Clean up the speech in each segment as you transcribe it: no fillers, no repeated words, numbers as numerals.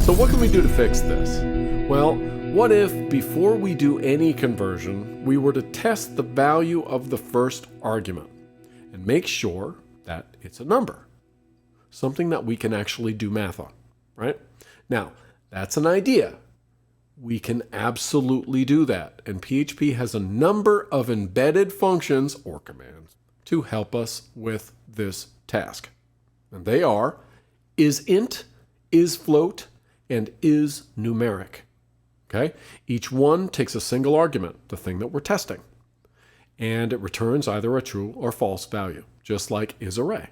So what can we do to fix this? Well, what if before we do any conversion, we were to test the value of the first argument and make sure that it's a number, something that we can actually do math on, right? Now, that's an idea. We can absolutely do that, and PHP has a number of embedded functions or commands to help us with this task. And they are isInt, isFloat, and isNumeric. Okay? Each one takes a single argument, the thing that we're testing, and it returns either a true or false value, just like isArray.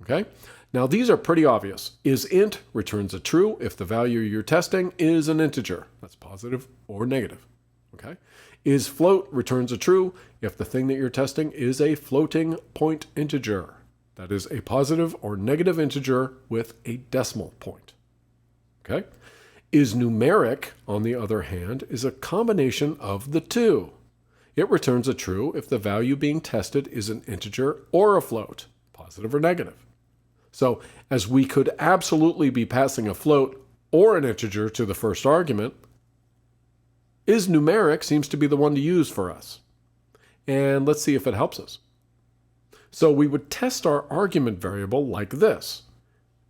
Okay? Now these are pretty obvious. IsInt returns a true if the value you're testing is an integer, that's positive or negative. Okay? IsFloat returns a true if the thing that you're testing is a floating point integer, that is a positive or negative integer with a decimal point. Okay? IsNumeric, on the other hand, is a combination of the two. It returns a true if the value being tested is an integer or a float, positive or negative. So, as we could absolutely be passing a float or an integer to the first argument, isNumeric seems to be the one to use for us. And let's see if it helps us. So we would test our argument variable like this.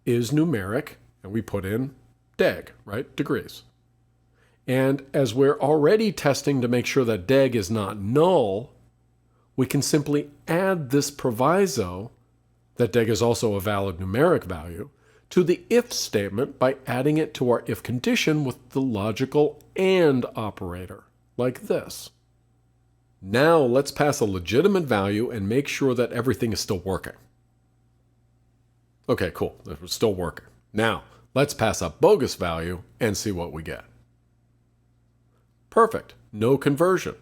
IsNumeric, and we put in deg, right? Degrees. And as we're already testing to make sure that deg is not null, we can simply add this proviso that deg is also a valid numeric value to the if statement by adding it to our if condition with the logical AND operator, like this. Now let's pass a legitimate value and make sure that everything is still working. Okay, cool. It was still working. Now, let's pass a bogus value and see what we get. Perfect. No conversion.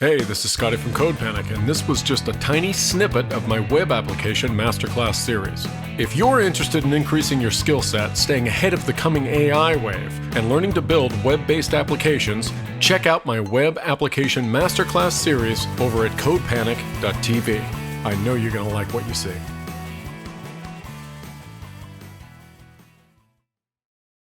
Hey, this is Scotty from CodePanic, and this was just a tiny snippet of my web application masterclass series. If you're interested in increasing your skill set, staying ahead of the coming AI wave, and learning to build web-based applications, check out my web application masterclass series over at codepanic.tv. I know you're going to like what you see.